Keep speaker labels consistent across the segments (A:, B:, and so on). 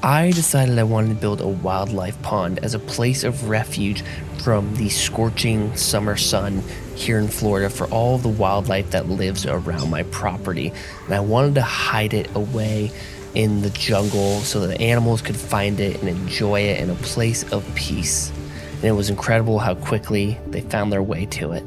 A: I decided I wanted to build a wildlife pond as a place of refuge from the scorching summer sun here in Florida for all the wildlife that lives around my property. And I wanted to hide it away in the jungle so that the animals could find it and enjoy it in a place of peace. And it was incredible how quickly they found their way to it.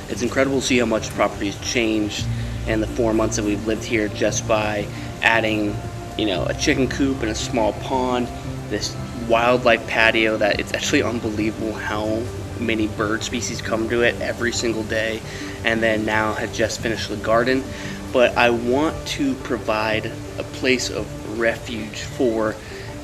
B: It's incredible to see how much the property's changed in the 4 months that we've lived here, just by adding, a chicken coop and a small pond, this wildlife patio that it's actually unbelievable how many bird species come to it every single day. And then now have just finished the garden. But I want to provide a place of refuge for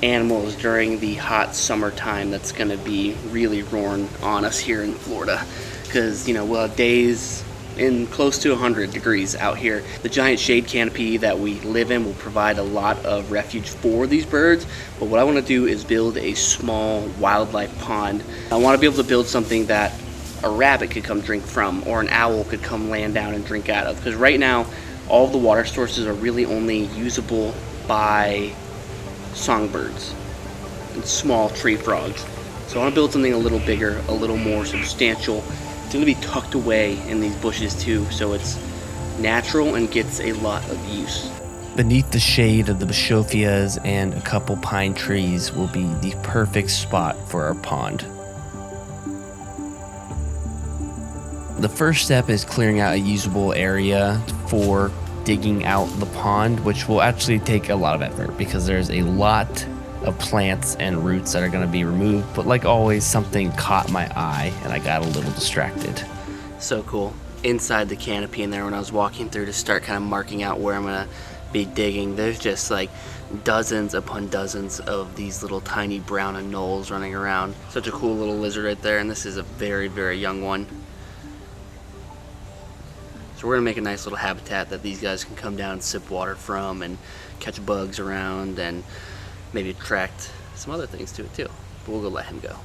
B: animals during the hot summertime that's going to be really roaring on us here in Florida. Because we'll have days in close to 100 degrees out here. The giant shade canopy that we live in will provide a lot of refuge for these birds, but what I want to do is build a small wildlife pond. I want to be able to build something that a rabbit could come drink from, or an owl could come land down and drink out of, because right now all of the water sources are really only usable by songbirds and small tree frogs. So I want to build something a little bigger, a little more substantial. It's going to be tucked away in these bushes too, so it's natural and gets a lot of use.
A: Beneath the shade of the bashoffias and a couple pine trees will be the perfect spot for our pond. The first step is clearing out a usable area for digging out the pond, which will actually take a lot of effort because there's a lot of plants and roots that are going to be removed, but like always, something caught my eye and I got a little distracted.
B: So cool. Inside the canopy in there, when I was walking through to start kind of marking out where I'm going to be digging, there's just like dozens upon dozens of these little tiny brown anoles running around. Such a cool little lizard right there, and this is a very, very young one. So we're going to make a nice little habitat that these guys can come down and sip water from and catch bugs around and maybe attract some other things to it too. But we'll go let him go.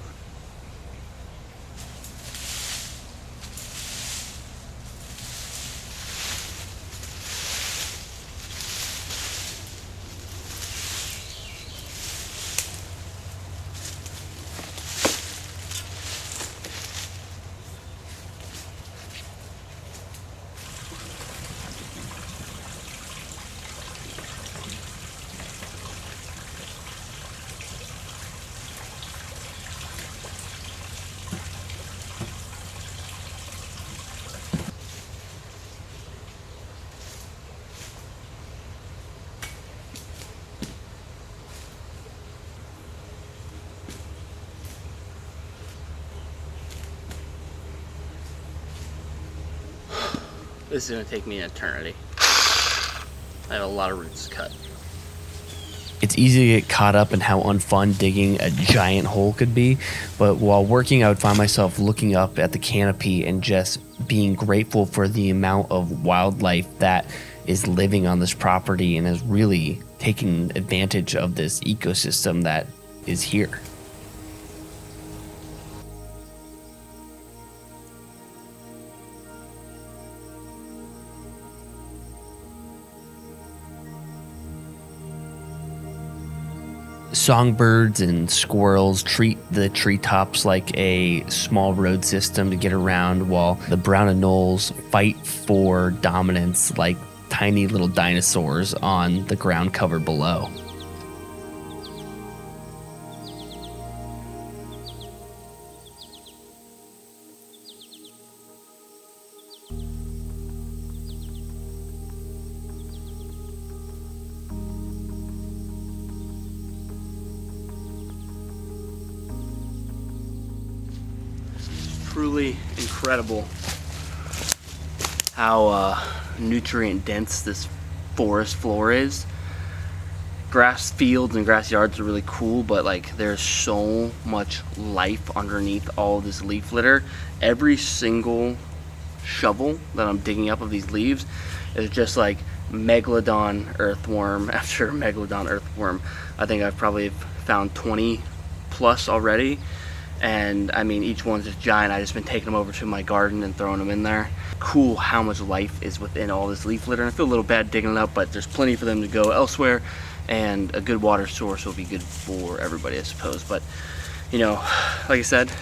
B: This is going to take me an eternity. I have a lot of roots to cut.
A: It's easy to get caught up in how unfun digging a giant hole could be, but while working, I would find myself looking up at the canopy and just being grateful for the amount of wildlife that is living on this property and is really taking advantage of this ecosystem that is here. Songbirds and squirrels treat the treetops like a small road system to get around, while the brown anoles fight for dominance like tiny little dinosaurs on the ground cover below.
B: Truly incredible how nutrient dense this forest floor is. Grass fields and grass yards are really cool, but like there's so much life underneath all of this leaf litter. Every single shovel that I'm digging up of these leaves is just like megalodon earthworm after megalodon earthworm. I think I've probably found 20 plus already, And I mean, each one's just giant. I just been taking them over to my garden and throwing them in there. Cool how much life is within all this leaf litter. And I feel a little bad digging it up, but there's plenty for them to go elsewhere, and a good water source will be good for everybody, I suppose. But you know, like I said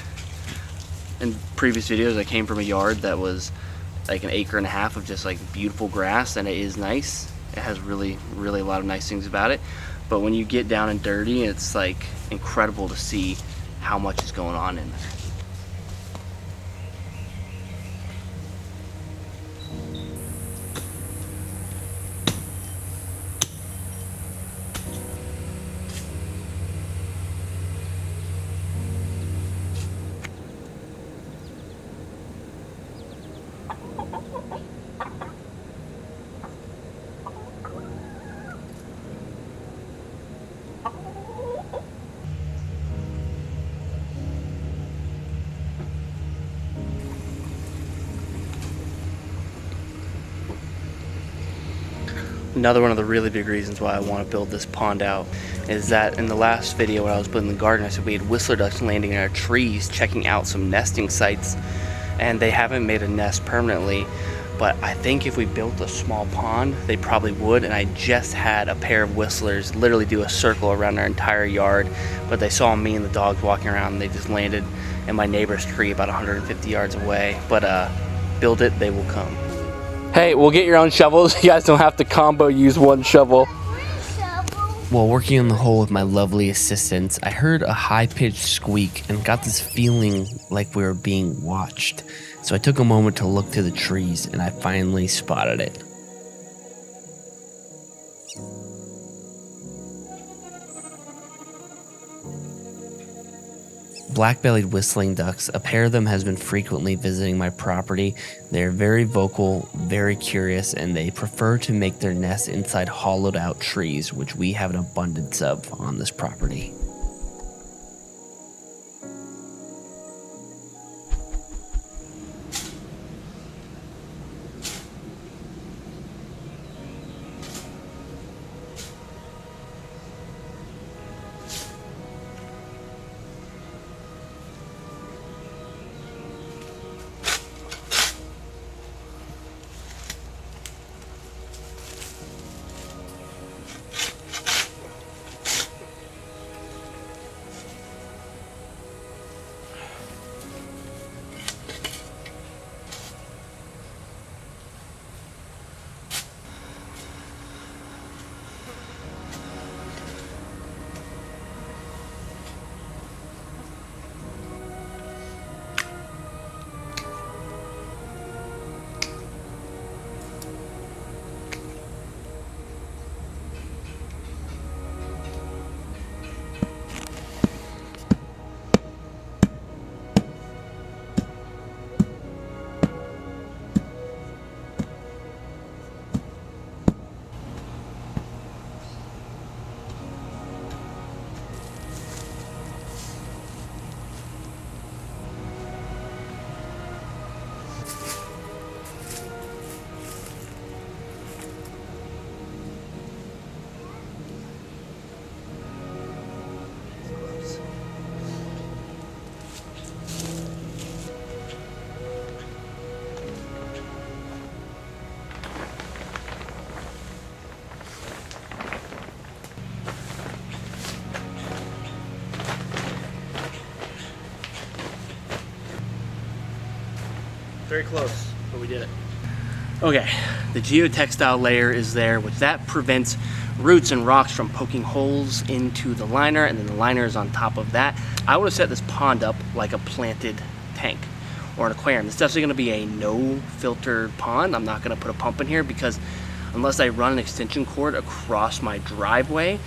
B: in previous videos, I came from a yard that was like an acre and a half of just like beautiful grass, and it is nice. It has really a lot of nice things about it. But when you get down and dirty, it's like incredible to see how much is going on in there. Another one of the really big reasons why I want to build this pond out is that in the last video when I was building the garden, I said we had whistler ducks landing in our trees, checking out some nesting sites, and they haven't made a nest permanently. But I think if we built a small pond, they probably would. And I just had a pair of whistlers literally do a circle around our entire yard, but they saw me and the dogs walking around, and they just landed in my neighbor's tree about 150 yards away. But build it, they will come. Hey, we'll get your own shovels. You guys don't have to combo use one shovel.
A: While working on the hole with my lovely assistants, I heard a high-pitched squeak and got this feeling like we were being watched. So I took a moment to look to the trees, and I finally spotted it. Black-bellied whistling ducks, a pair of them has been frequently visiting my property. They're very vocal, very curious, and they prefer to make their nests inside hollowed out trees, which we have an abundance of on this property.
B: Very close, but we did it. Okay, the geotextile layer is there, which that prevents roots and rocks from poking holes into the liner, and then the liner is on top of that. I would have set this pond up like a planted tank or an aquarium. It's definitely gonna be a no filter pond. I'm not gonna put a pump in here because unless I run an extension cord across my driveway,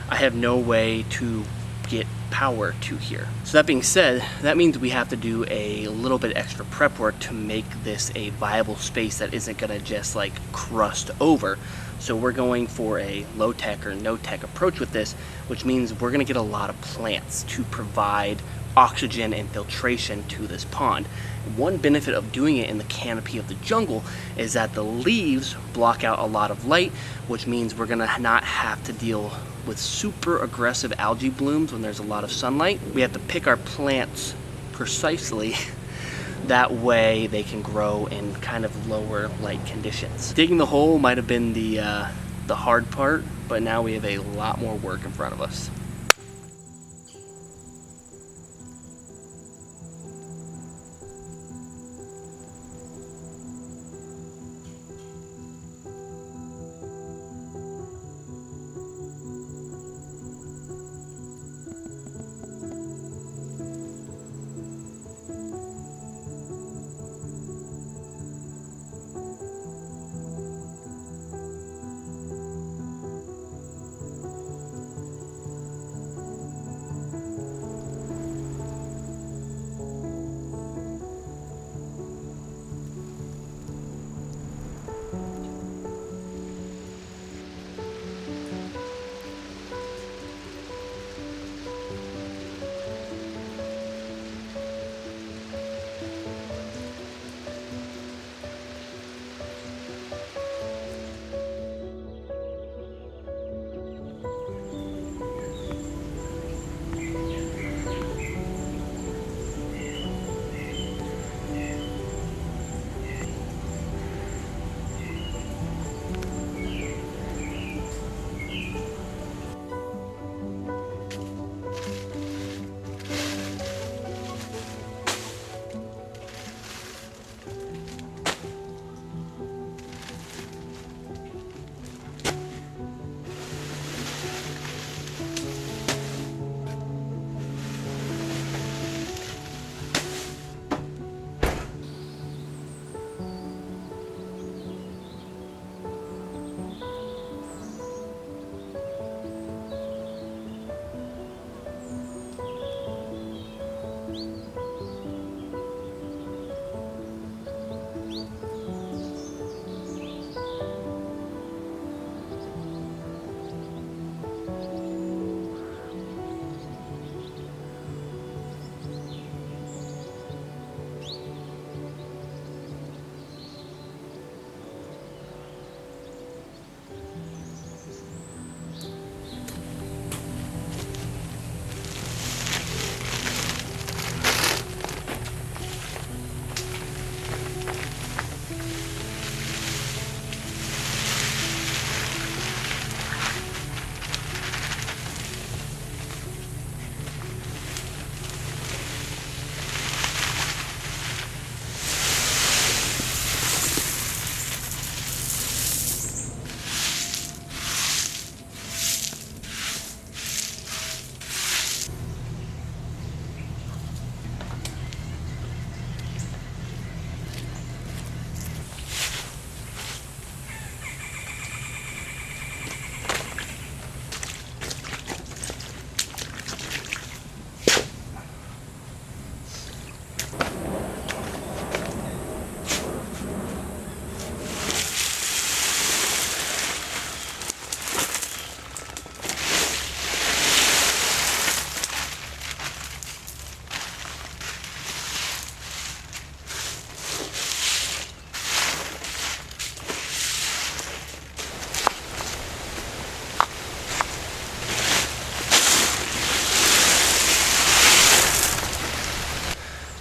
B: I have no way to get power to here. So that being said, that means we have to do a little bit extra prep work to make this a viable space that isn't gonna just like crust over. So we're going for a low tech or no tech approach with this, which means we're gonna get a lot of plants to provide oxygen and filtration to this pond. One benefit of doing it in the canopy of the jungle is that the leaves block out a lot of light, which means we're gonna not have to deal with super aggressive algae blooms when there's a lot of sunlight. We have to pick our plants precisely that way they can grow in kind of lower light conditions. Digging the hole might have been the hard part, but now we have a lot more work in front of us.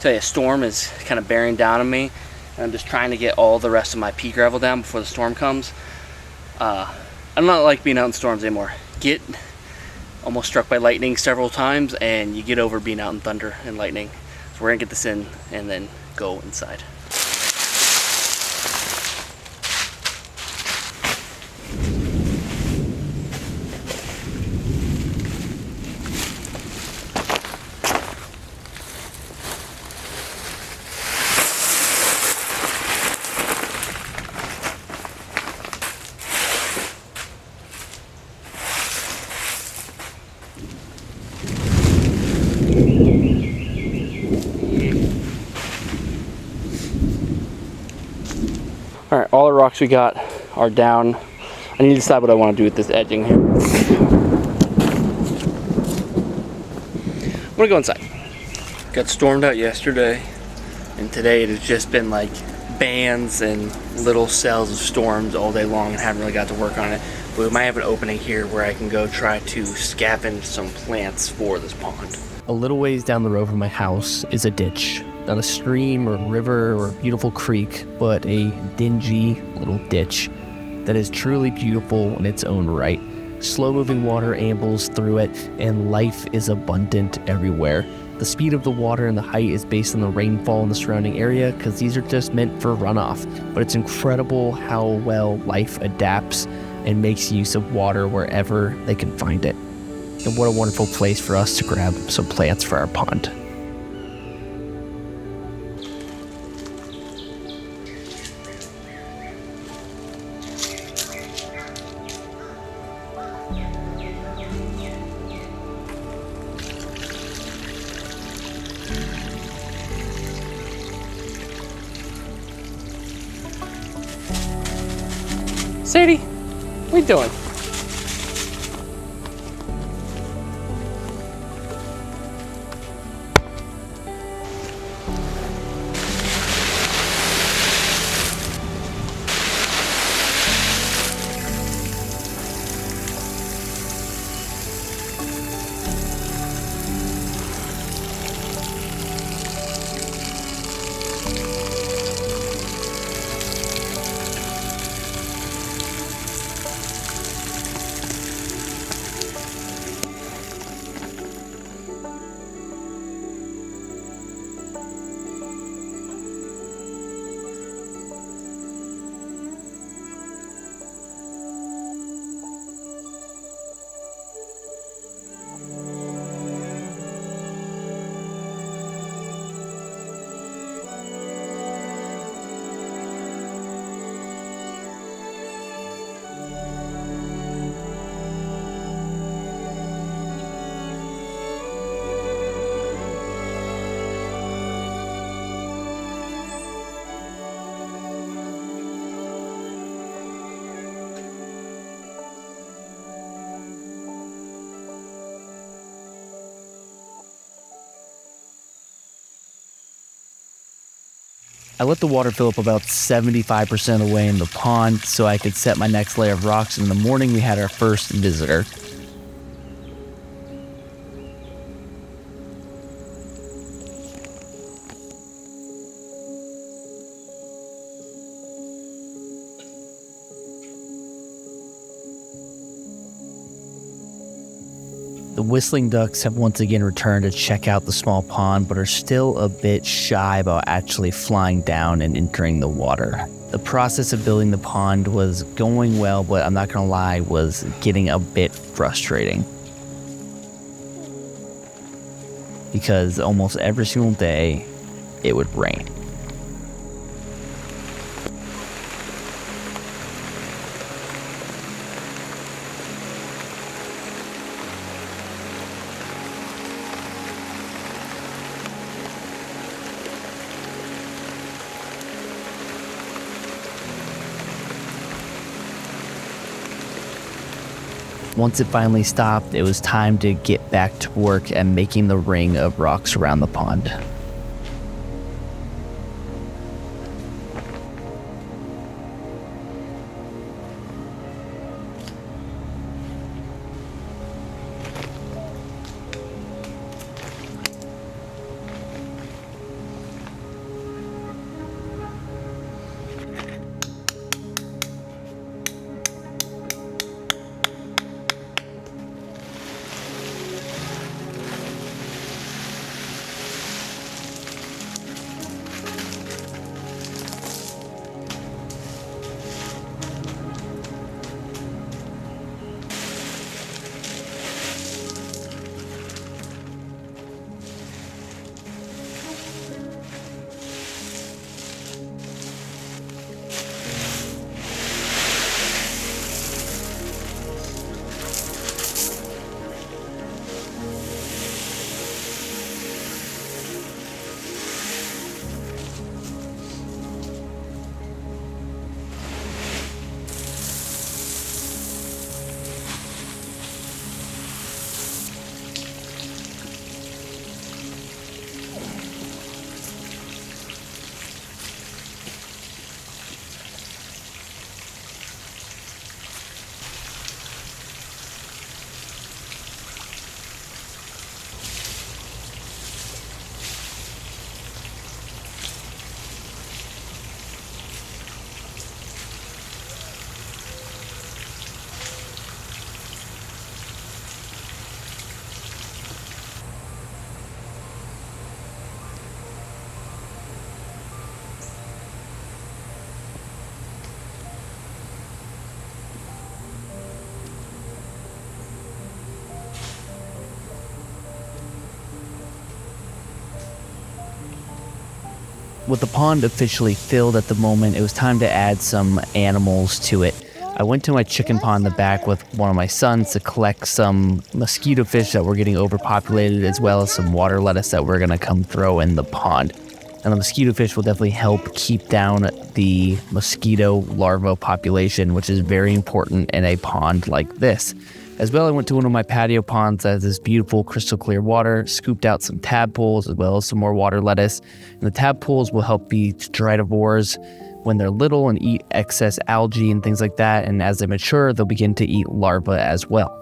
B: Tell you, a storm is kind of bearing down on me, and I'm just trying to get all the rest of my pea gravel down before the storm comes. I'm not like being out in storms anymore. Get almost struck by lightning several times, and you get over being out in thunder and lightning. So we're gonna get this in and then go inside. All right, all the rocks we got are down. I need to decide what I want to do with this edging here. I'm gonna go inside. Got stormed out yesterday, and today it has just been like bands and little cells of storms all day long, and haven't really got to work on it. But we might have an opening here where I can go try to scavenge some plants for this pond.
A: A little ways down the road from my house is a ditch. Not a stream or river or beautiful creek, but a dingy little ditch that is truly beautiful in its own right. Slow-moving water ambles through it, and life is abundant everywhere. The speed of the water and the height is based on the rainfall in the surrounding area, because these are just meant for runoff. But it's incredible how well life adapts and makes use of water wherever they can find it. And what a wonderful place for us to grab some plants for our pond.
B: Sadie, what are you doing?
A: I let the water fill up about 75% of the way in the pond so I could set my next layer of rocks, and in the morning we had our first visitor. The whistling ducks have once again returned to check out the small pond, but are still a bit shy about actually flying down and entering the water. The process of building the pond was going well, but I'm not gonna lie, was getting a bit frustrating. Because almost every single day, it would rain. Once it finally stopped, it was time to get back to work at making the ring of rocks around the pond. With the pond officially filled at the moment, it was time to add some animals to it. I went to my chicken pond in the back with one of my sons to collect some mosquito fish that were getting overpopulated, as well as some water lettuce that we're going to come throw in the pond. And the mosquito fish will definitely help keep down the mosquito larva population, which is very important in a pond like this. As well, I went to one of my patio ponds that has this beautiful crystal clear water, scooped out some tadpoles as well as some more water lettuce. And the tadpoles will help feed stridivores when they're little and eat excess algae and things like that. And as they mature, they'll begin to eat larvae as well.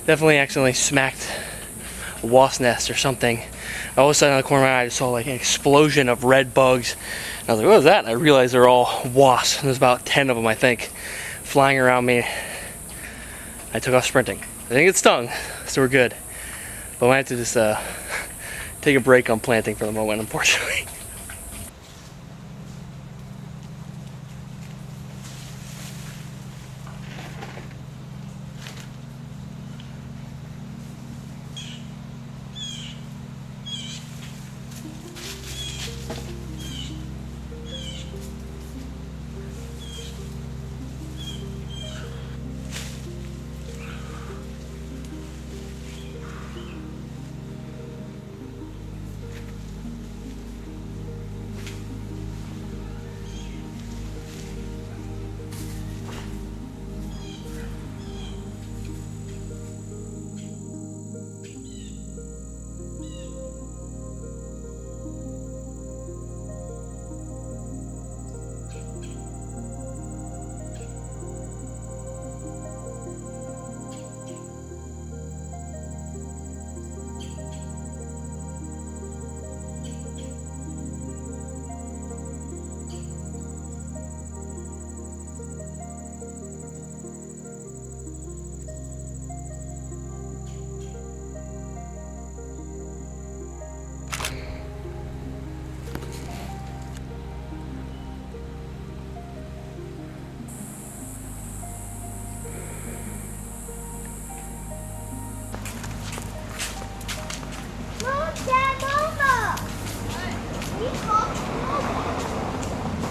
B: Definitely accidentally smacked a wasp nest or something. All of a sudden, out of the corner of my eye, I just saw like an explosion of red bugs. And I was like, what was that? And I realized they're all wasps. And there's about 10 of them, I think, flying around me. I took off sprinting. I didn't get stung, so we're good. But I had to just take a break on planting for the moment, unfortunately.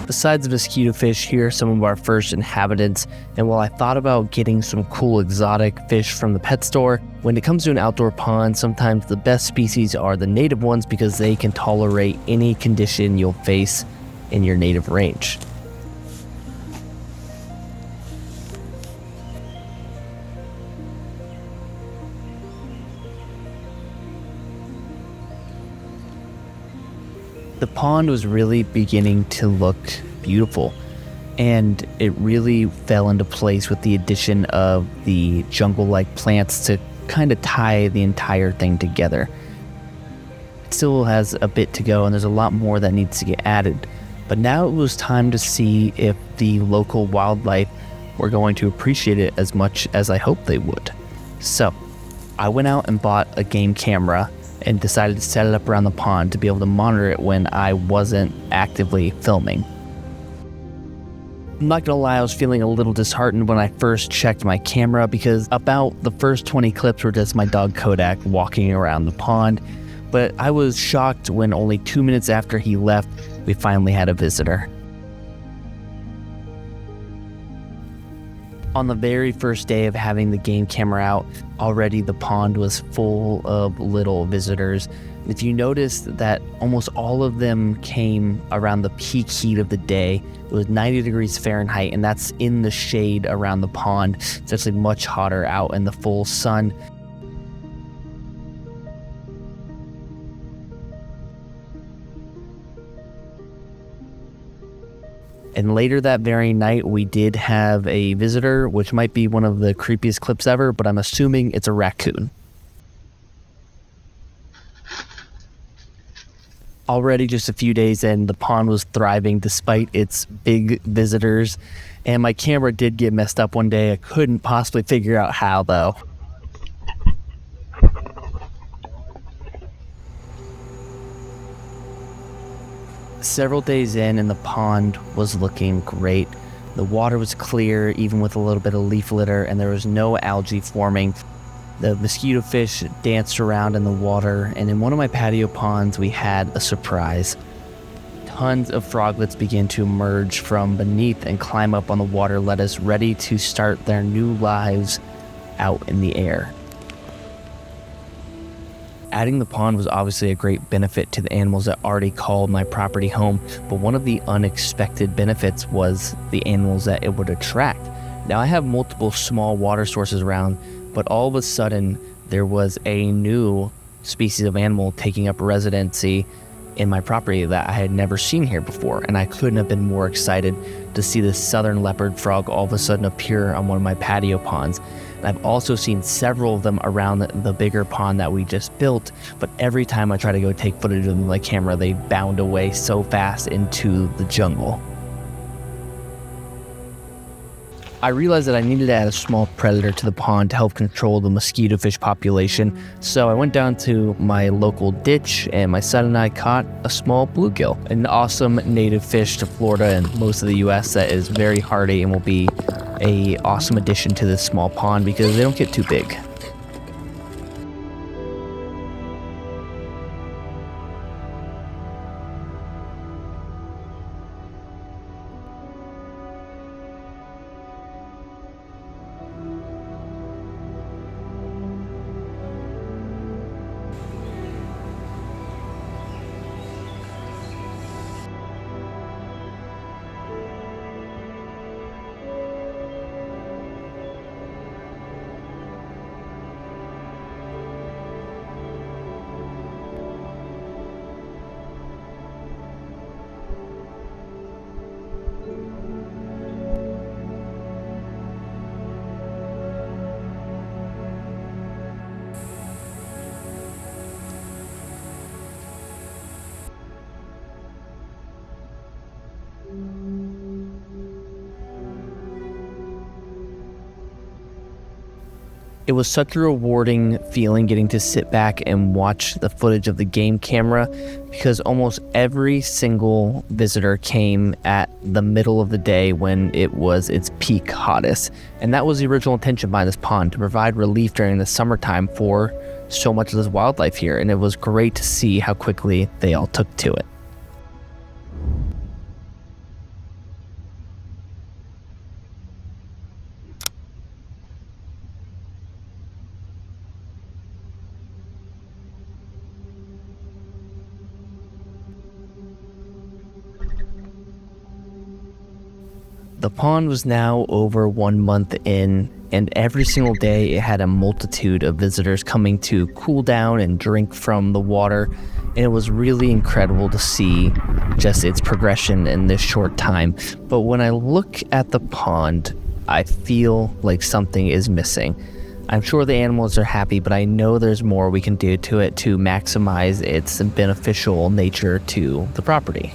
A: Besides the mosquito fish, here are some of our first inhabitants. And while I thought about getting some cool exotic fish from the pet store, when it comes to an outdoor pond, sometimes the best species are the native ones because they can tolerate any condition you'll face in your native range. The pond was really beginning to look beautiful, and it really fell into place with the addition of the jungle-like plants to kind of tie the entire thing together. It still has a bit to go, and there's a lot more that needs to get added, but now it was time to see if the local wildlife were going to appreciate it as much as I hoped they would. So I went out and bought a game camera and decided to set it up around the pond to be able to monitor it when I wasn't actively filming. I'm not gonna lie, I was feeling a little disheartened when I first checked my camera because about the first 20 clips were just my dog Kodak walking around the pond. But I was shocked when only 2 minutes after he left, we finally had a visitor. On the very first day of having the game camera out, already the pond was full of little visitors. If you noticed that almost all of them came around the peak heat of the day. It was 90 degrees Fahrenheit, and that's in the shade around the pond. It's actually much hotter out in the full sun. And later that very night, we did have a visitor, which might be one of the creepiest clips ever, but I'm assuming it's a raccoon. Already just a few days in, the pond was thriving despite its big visitors, and my camera did get messed up one day. I couldn't possibly figure out how, though. Several days in, and the pond was looking great. The water was clear, even with a little bit of leaf litter, and there was no algae forming. The mosquito fish danced around in the water, and in one of my patio ponds, we had a surprise. Tons of froglets began to emerge from beneath and climb up on the water lettuce, ready to start their new lives out in the air. Adding the pond was obviously a great benefit to the animals that already called my property home, but one of the unexpected benefits was the animals that it would attract. Now, I have multiple small water sources around, but all of a sudden, there was a new species of animal taking up residency in my property that I had never seen here before, and I couldn't have been more excited to see this southern leopard frog all of a sudden appear on one of my patio ponds. And I've also seen several of them around the bigger pond that we just built, but every time I try to go take footage of them with my camera, they bound away so fast into the jungle. I realized that I needed to add a small predator to the pond to help control the mosquito fish population, so I went down to my local ditch and my son and I caught a small bluegill, an awesome native fish to Florida and most of the US that is very hardy and will be an awesome addition to this small pond because they don't get too big. It was such a rewarding feeling getting to sit back and watch the footage of the game camera because almost every single visitor came at the middle of the day when it was its peak hottest. And that was the original intention behind this pond, to provide relief during the summertime for so much of this wildlife here. And it was great to see how quickly they all took to it. The pond was now over 1 month in, and every single day it had a multitude of visitors coming to cool down and drink from the water, and it was really incredible to see just its progression in this short time. But when I look at the pond, I feel like something is missing. I'm sure the animals are happy, but I know there's more we can do to it to maximize its beneficial nature to the property.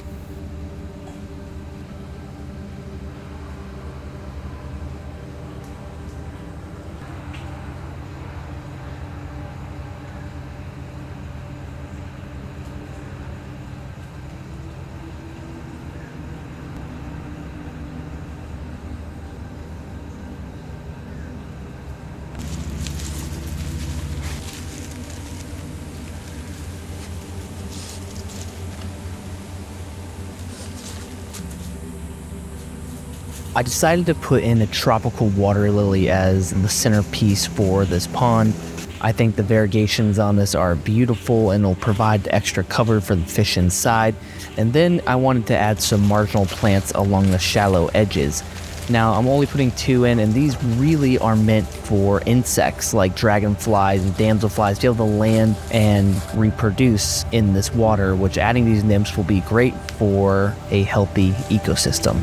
A: I decided to put in a tropical water lily as the centerpiece for this pond. I think the variegations on this are beautiful and will provide extra cover for the fish inside. And then I wanted to add some marginal plants along the shallow edges. Now I'm only putting 2 in, and these really are meant for insects like dragonflies and damselflies to be able to land and reproduce in this water, which adding these nymphs will be great for a healthy ecosystem.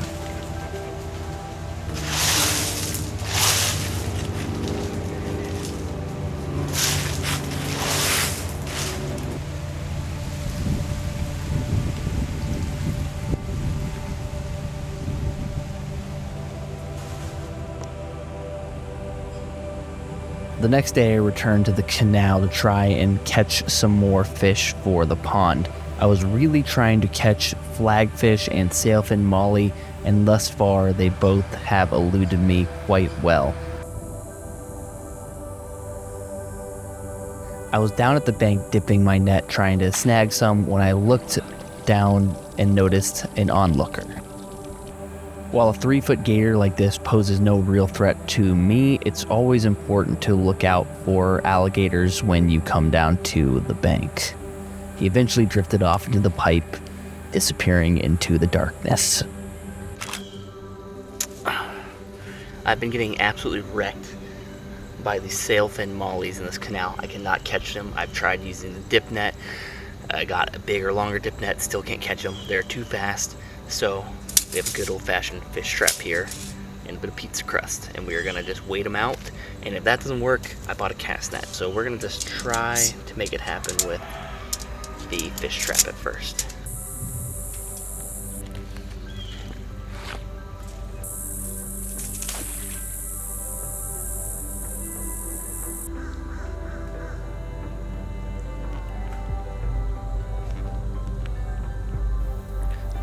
A: The next day I returned to the canal to try and catch some more fish for the pond. I was really trying to catch flagfish and sailfin molly, and thus far they both have eluded me quite well. I was down at the bank dipping my net trying to snag some when I looked down and noticed an onlooker. While a 3-foot gator like this poses no real threat to me, it's always important to look out for alligators when you come down to the bank. He eventually drifted off into the pipe, disappearing into the darkness.
B: I've been getting absolutely wrecked by these sailfin mollies in this canal. I cannot catch them. I've tried using the dip net. I got a bigger, longer dip net, still can't catch them. They're too fast. So we have a good old-fashioned fish trap here and a bit of pizza crust, and we are gonna just wait them out. And if that doesn't work, I bought a cast net, so we're gonna just try to make it happen with the fish trap at first.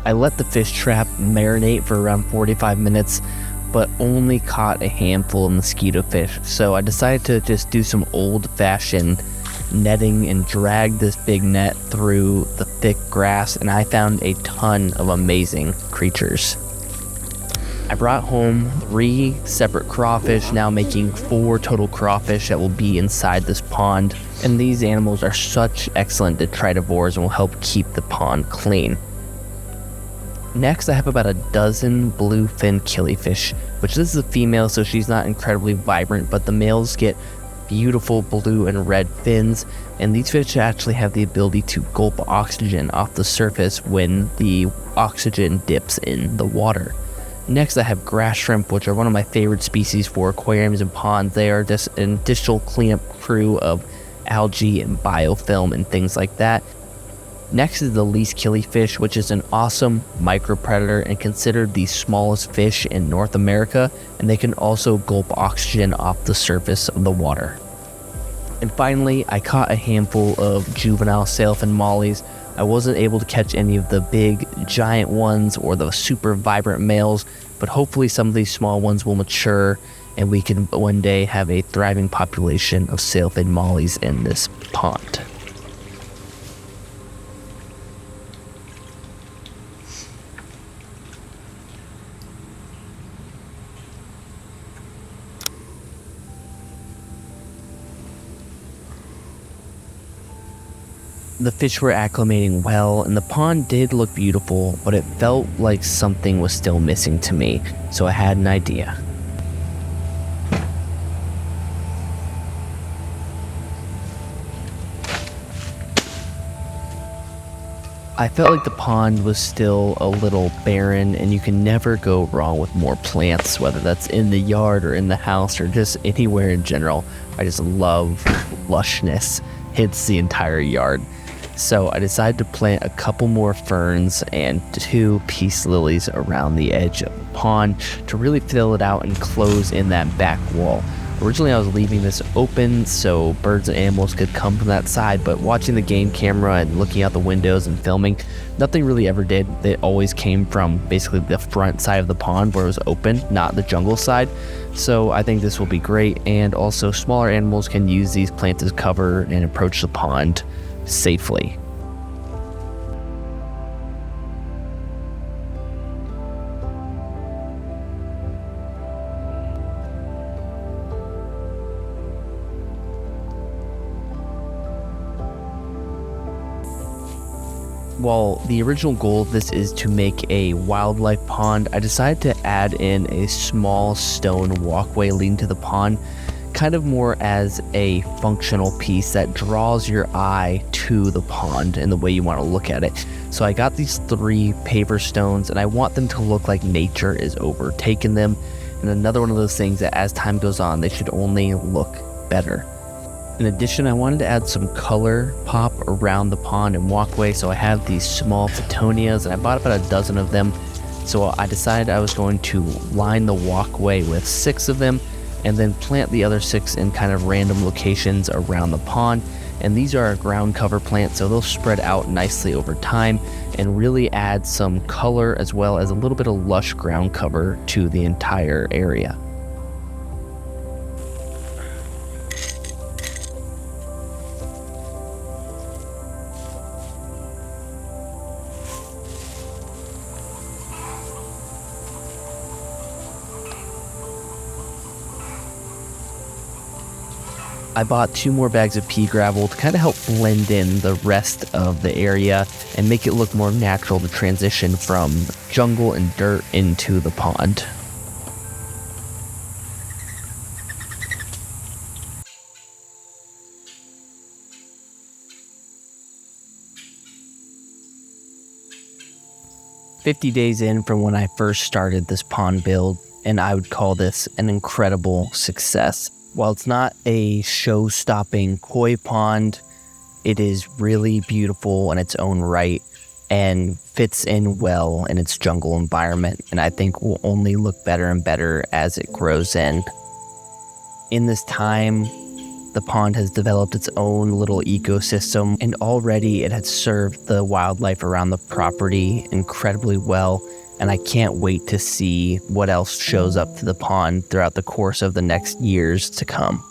A: I let the fish trap marinate for around 45 minutes, but only caught a handful of mosquito fish, so I decided to just do some old-fashioned netting and drag this big net through the thick grass, and I found a ton of amazing creatures. I brought home 3 separate crawfish, now making 4 total crawfish that will be inside this pond, and these animals are such excellent detritivores and will help keep the pond clean. Next, I have about a dozen bluefin killifish, which this is a female, so she's not incredibly vibrant, but the males get beautiful blue and red fins, and these fish actually have the ability to gulp oxygen off the surface when the oxygen dips in the water. Next, I have grass shrimp, which are one of my favorite species for aquariums and ponds. They are just an additional cleanup crew of algae and biofilm and things like that. Next is the least killifish, which is an awesome micropredator and considered the smallest fish in North America, and they can also gulp oxygen off the surface of the water. And finally, I caught a handful of juvenile sailfin mollies. I wasn't able to catch any of the big giant ones or the super vibrant males, but hopefully some of these small ones will mature and we can one day have a thriving population of sailfin mollies in this pond. The fish were acclimating well, and the pond did look beautiful, but it felt like something was still missing to me, so I had an idea. I felt like the pond was still a little barren, and you can never go wrong with more plants, whether that's in the yard or in the house or just anywhere in general. I just love lushness. Hits the entire yard. So I decided to plant a couple more ferns and 2 peace lilies around the edge of the pond to really fill it out and close in that back wall. Originally I was leaving this open so birds and animals could come from that side, but watching the game camera and looking out the windows and filming, nothing really ever did. It always came from basically the front side of the pond where it was open, not the jungle side. So I think this will be great, and also smaller animals can use these plants as cover and approach the pond safely. While the original goal of this is to make a wildlife pond, I decided to add in a small stone walkway leading to the pond, kind of more as a functional piece that draws your eye to the pond and the way you want to look at it. So I got these 3 paver stones, and I want them to look like nature is overtaking them. And another one of those things that as time goes on, they should only look better. In addition, I wanted to add some color pop around the pond and walkway, so I have these small petunias, and I bought about a dozen of them. So I decided I was going to line the walkway with 6 of them, and then plant the other 6 in kind of random locations around the pond. And these are ground cover plants, so they'll spread out nicely over time and really add some color as well as a little bit of lush ground cover to the entire area. I bought 2 more bags of pea gravel to kind of help blend in the rest of the area and make it look more natural to transition from jungle and dirt into the pond. "50 days in from when I first started this pond build, and I would call this an incredible success. While it's not a show-stopping koi pond, it is really beautiful in its own right and fits in well in its jungle environment, and I think will only look better and better as it grows in. In this time, the pond has developed its own little ecosystem, and already it has served the wildlife around the property incredibly well, and I can't wait to see what else shows up to the pond throughout the course of the next years to come.